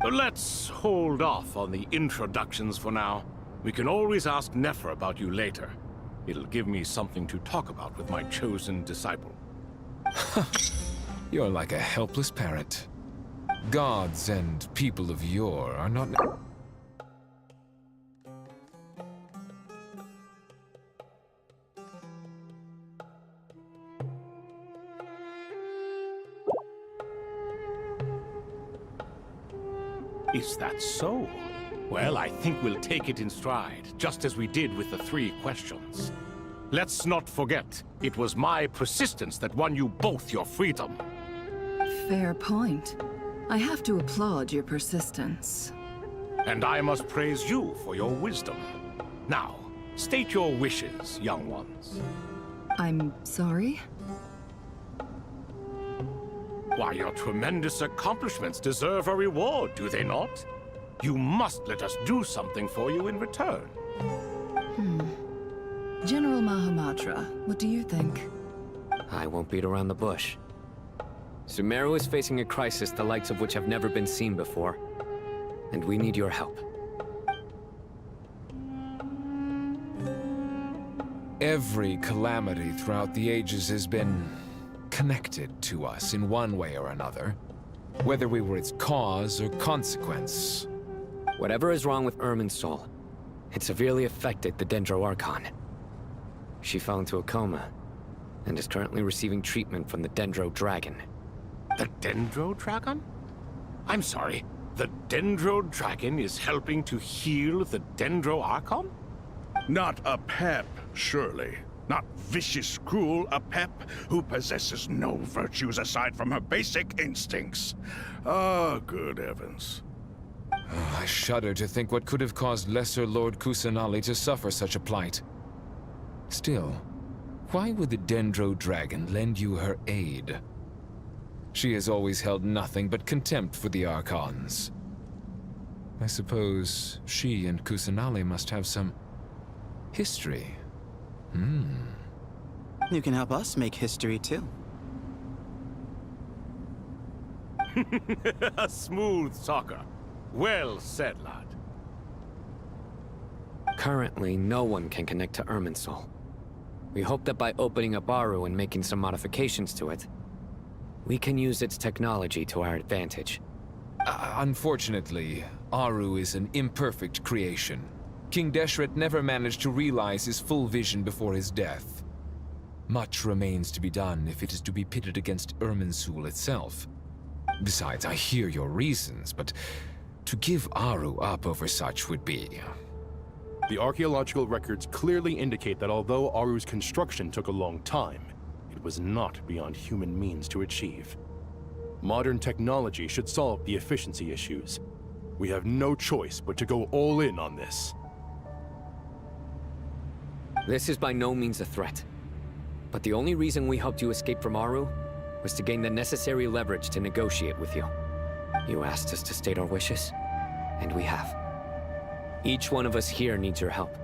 Let's hold off on the introductions for now. We can always ask Nefer about you later. It'll give me something to talk about with my chosen disciple.
You're like a helpless parrot. Gods and people of yore are not...
Is that so? Well, I think we'll take it in stride, just as we did with the 3 questions. Let's not forget, it was my persistence that won you both your freedom.
Fair point. I have to applaud your persistence.
And I must praise you for your wisdom. Now, state your wishes, young ones.
I'm sorry?
Why, your tremendous accomplishments deserve a reward, do they not? You must let us do something for you in return.
General Mahamatra, what do you think?
I won't beat around the bush. Sumeru is facing a crisis the likes of which have never been seen before. And we need your help.
Every calamity throughout the ages has been connected to us in one way or another, whether we were its cause or consequence.
Whatever is wrong with Irminsul, it severely affected the Dendro Archon. She fell into a coma, and is currently receiving treatment from the Dendro Dragon.
The Dendro Dragon? I'm sorry, the Dendro Dragon is helping to heal the Dendro Archon?
Not a pep, surely. Not vicious, cruel, a pep who possesses no virtues aside from her basic instincts. Ah, good heavens.
I shudder to think what could have caused Lesser Lord Kusanali to suffer such a plight. Still, why would the Dendro Dragon lend you her aid? She has always held nothing but contempt for the Archons. I suppose she and Kusanali must have some history.
You can help us make history, too.
A smooth talker. Well said, lad.
Currently, no one can connect to Irminsul. We hope that by opening up Aru and making some modifications to it, we can use its technology to our advantage.
Unfortunately, Aru is an imperfect creation. King Deshret never managed to realize his full vision before his death. Much remains to be done if it is to be pitted against Irminsul itself. Besides, I hear your reasons, but to give Aru up over such would be...
The archaeological records clearly indicate that although Aru's construction took a long time, it was not beyond human means to achieve. Modern technology should solve the efficiency issues. We have no choice but to go all in on this.
This is by no means a threat. But the only reason we helped you escape from Aru was to gain the necessary leverage to negotiate with you. You asked us to state our wishes, and we have. Each one of us here needs your help,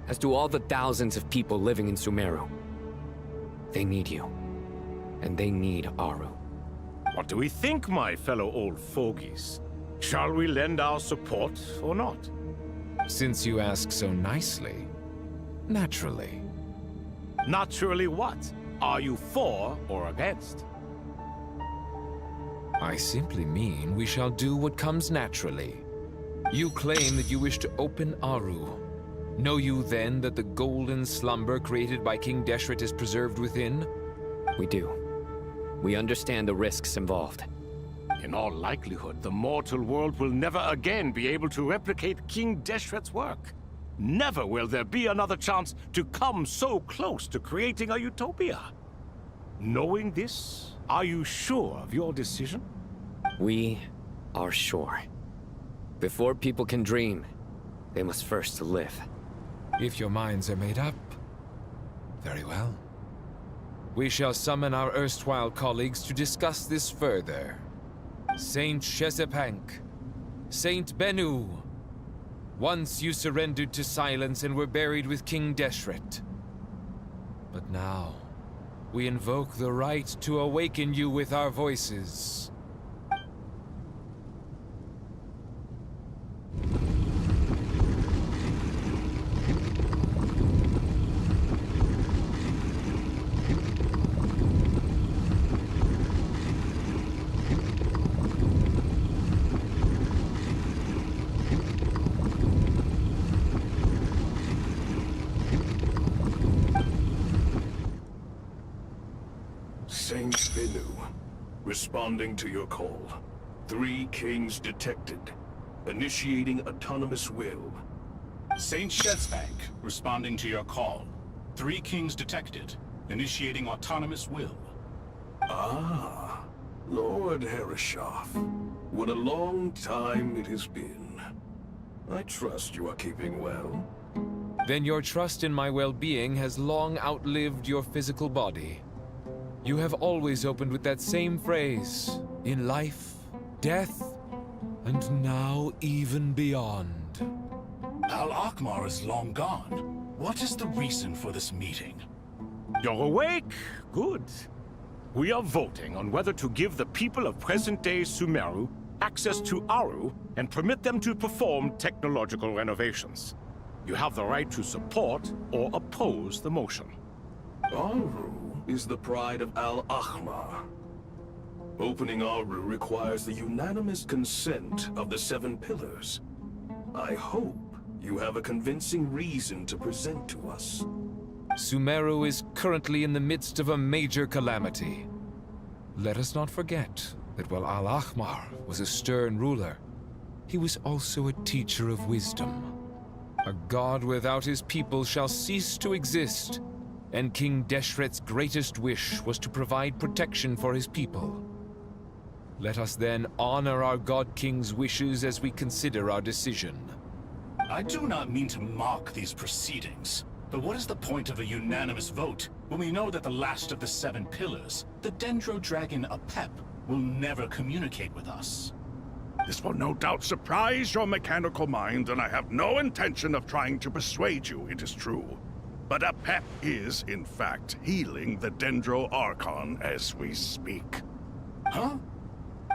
as do all the thousands of people living in Sumeru. They need you, and they need Aru.
What do we think, my fellow old fogies? Shall we lend our support or not?
Since you ask so nicely, naturally.
Naturally what? Are you for or against?
I simply mean we shall do what comes naturally. You claim that you wish to open Aru. Know you then that the golden slumber created by King Deshret is preserved within?
We do. We understand the risks involved.
In all likelihood, the mortal world will never again be able to replicate King Deshret's work. Never will there be another chance to come so close to creating a utopia. Knowing this, are you sure of your decision?
We are sure. Before people can dream, they must first live.
If your minds are made up, very well. We shall summon our erstwhile colleagues to discuss this further. Saint Shezepank, Saint Bennu. Once you surrendered to silence and were buried with King Deshret. But now, we invoke the right to awaken you with our voices.
Saint Bennu, responding to your call. 3 kings detected. Initiating autonomous will.
Saint Shezepank, responding to your call. 3 kings detected. Initiating autonomous will.
Ah, Lord Herreshoff. What a long time it has been. I trust you are keeping well.
Then your trust in my well-being has long outlived your physical body. You have always opened with that same phrase, in life, death, and now even beyond.
Al-Akhmar is long gone. What is the reason for this meeting?
You're awake? Good. We are voting on whether to give the people of present-day Sumeru access to Aru and permit them to perform technological renovations. You have the right to support or oppose the motion.
Aru is the pride of Al-Akhmar. Opening Aru requires the unanimous consent of the 7 pillars. I hope you have a convincing reason to present to us.
Sumeru is currently in the midst of a major calamity. Let us not forget that while Al-Akhmar was a stern ruler, he was also a teacher of wisdom. A god without his people shall cease to exist, and King Deshret's greatest wish was to provide protection for his people. Let us then honor our God King's wishes as we consider our decision.
I do not mean to mock these proceedings, but what is the point of a unanimous vote when we know that the last of the 7 pillars, the Dendro Dragon Apep, will never communicate with us?
This will no doubt surprise your mechanical mind, and I have no intention of trying to persuade you it is true. But Apep is, in fact, healing the Dendro Archon as we speak.
Huh?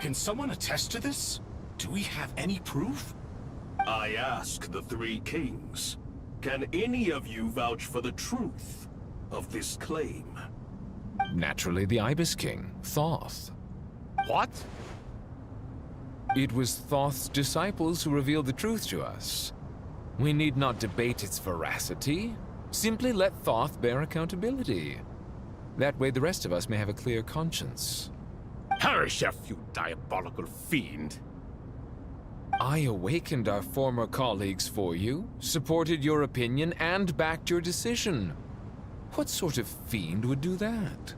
Can someone attest to this? Do we have any proof?
I ask the 3 kings. Can any of you vouch for the truth of this claim?
Naturally, the Ibis King, Thoth.
What?
It was Thoth's disciples who revealed the truth to us. We need not debate its veracity. Simply let Thoth bear accountability. That way the rest of us may have a clear conscience.
Harishef, you diabolical fiend.
I awakened our former colleagues for you, supported your opinion, and backed your decision. What sort of fiend would do that?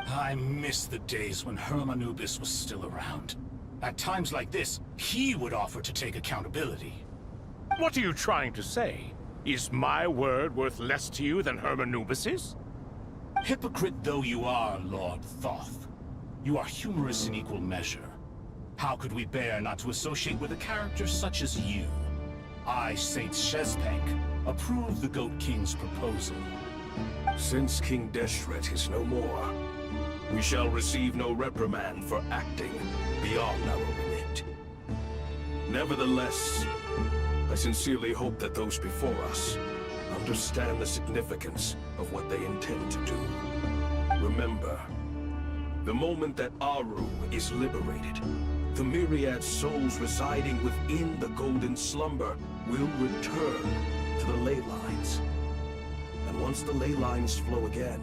I miss the days when Hermanubis was still around. At times like this, he would offer to take accountability.
What are you trying to say? Is my word worth less to you than Hermanubis's?
Hypocrite though you are, Lord Thoth, you are humorous in equal measure. How could we bear not to associate with a character such as you? I, Saint Shezpek, approve the Goat King's proposal.
Since King Deshret is no more, we shall receive no reprimand for acting beyond our limit. Nevertheless, I sincerely hope that those before us understand the significance of what they intend to do. Remember, the moment that Aru is liberated, the myriad souls residing within the Golden Slumber will return to the ley lines. And once the ley lines flow again,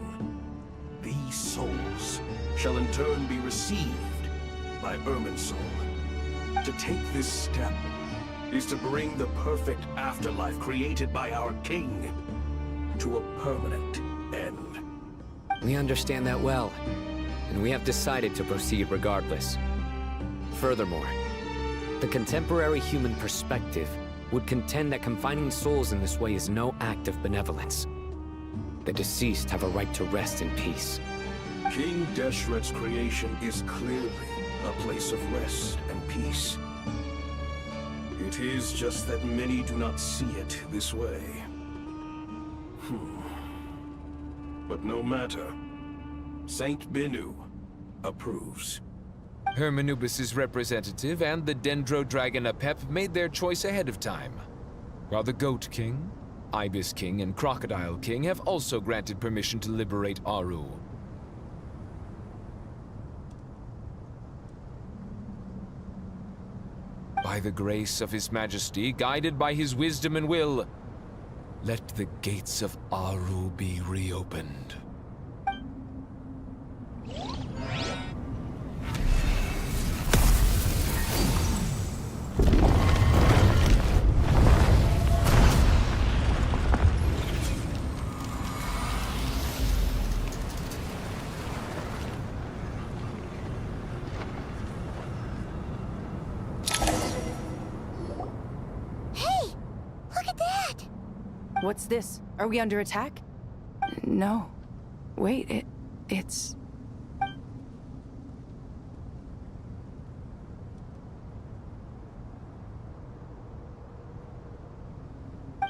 these souls shall in turn be received by Irminsul. To take this step is to bring the perfect afterlife created by our king to a permanent end.
We understand that well, and we have decided to proceed regardless. Furthermore, the contemporary human perspective would contend that confining souls in this way is no act of benevolence. The deceased have a right to rest in peace.
King Deshret's creation is clearly a place of rest and peace. It is just that many do not see it this way. But no matter. Saint Binu approves.
Hermanubis' representative and the Dendro Dragon Apep made their choice ahead of time, while the Goat King, Ibis King, and Crocodile King have also granted permission to liberate Aru. By the grace of His Majesty, guided by his wisdom and will, let the gates of Aru be reopened.
What's this? Are we under attack? No. Wait, it's...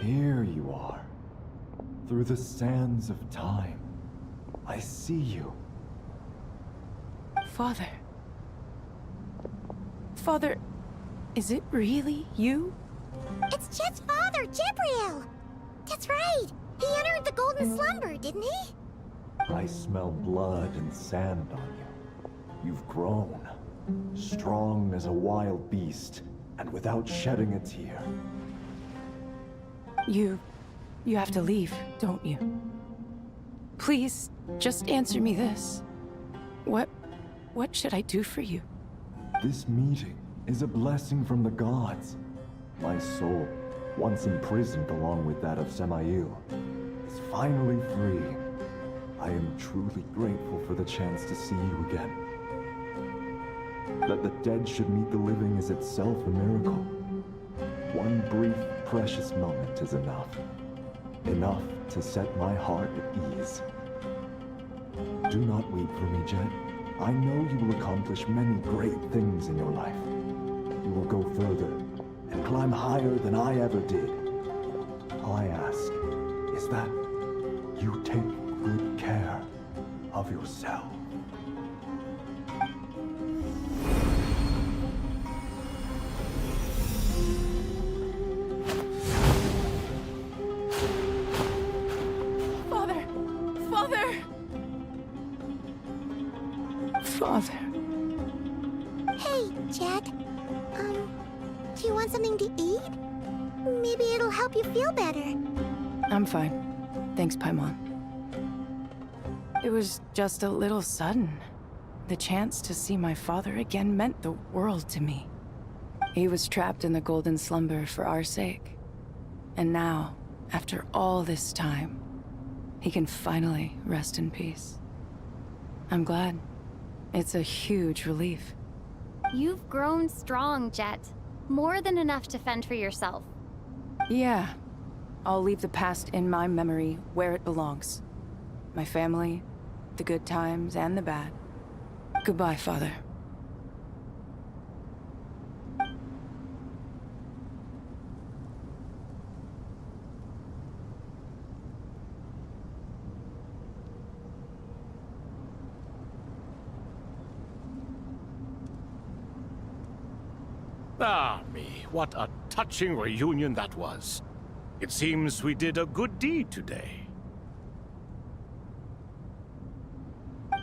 Here you are. Through the sands of time. I see you.
Father. Father, is it really you?
It's Jet's father, Jibriel! That's right! He entered the Golden Slumber, didn't he?
I smell blood and sand on you. You've grown. Strong as a wild beast, and without shedding a tear.
You have to leave, don't you? Please, just answer me this. What should I do for you?
This meeting is a blessing from the gods. My soul, once imprisoned along with that of Semail, is finally free. I am truly grateful for the chance to see you again. That the dead should meet the living is itself a miracle. One brief, precious moment is enough. Enough to set my heart at ease. Do not weep for me, Jet. I know you will accomplish many great things in your life. You will go further and climb higher than I ever did. All I ask is that you take good care of yourself.
Father! Father! Father.
Hey, Jet. Do you want something to eat? Maybe it'll help you feel better.
I'm fine. Thanks, Paimon. It was just a little sudden. The chance to see my father again meant the world to me. He was trapped in the golden slumber for our sake. And now, after all this time, he can finally rest in peace. I'm glad. It's a huge relief.
You've grown strong, Jet. More than enough to fend for yourself.
Yeah. I'll leave the past in my memory where it belongs. My family, the good times and the bad. Goodbye, Father.
Ah, me, what a touching reunion that was. It seems we did a good deed today.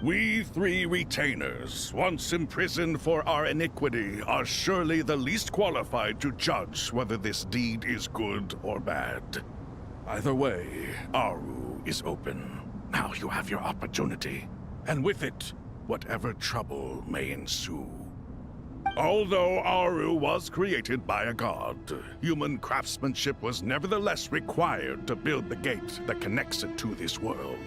We three retainers, once imprisoned for our iniquity, are surely the least qualified to judge whether this deed is good or bad. Either way, Aru is open. Now you have your opportunity, and with it, whatever trouble may ensue. Although Aru was created by a god, human craftsmanship was nevertheless required to build the gate that connects it to this world.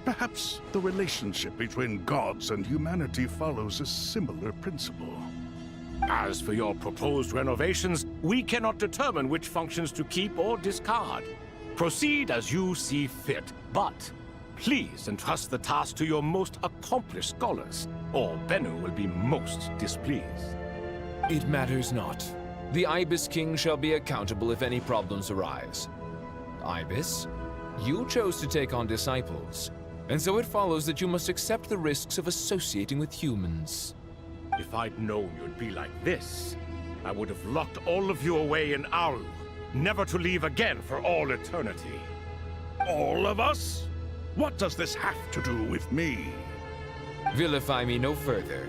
Perhaps the relationship between gods and humanity follows a similar principle.
As for your proposed renovations, we cannot determine which functions to keep or discard. Proceed as you see fit, but please entrust the task to your most accomplished scholars, or Bennu will be most displeased.
It matters not. The Ibis King shall be accountable if any problems arise. Ibis, you chose to take on disciples, and so it follows that you must accept the risks of associating with humans.
If I'd known you'd be like this, I would have locked all of you away in Aru, never to leave again for all eternity.
All of us? What does this have to do with me?
Vilify me no further.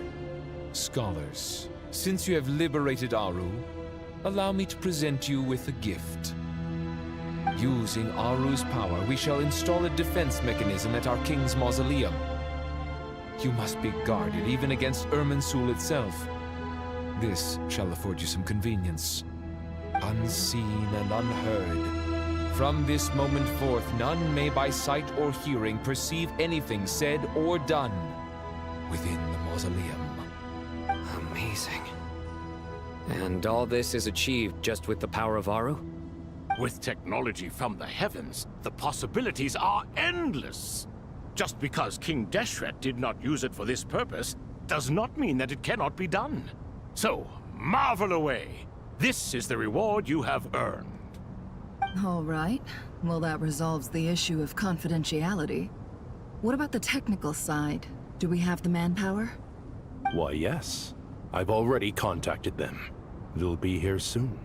Scholars, since you have liberated Aru, allow me to present you with a gift. Using Aru's power, we shall install a defense mechanism at our king's mausoleum. You must be guarded even against Irminsul itself. This shall afford you some convenience. Unseen and unheard. From this moment forth, none may by sight or hearing perceive anything said or done within the mausoleum.
Amazing. And all this is achieved just with the power of Aru?
With technology from the heavens, the possibilities are endless. Just because King Deshret did not use it for this purpose, does not mean that it cannot be done. So, marvel away. This is the reward you have earned.
All right. Well, that resolves the issue of confidentiality. What about the technical side? Do we have the manpower?
Why, yes. I've already contacted them. They'll be here soon.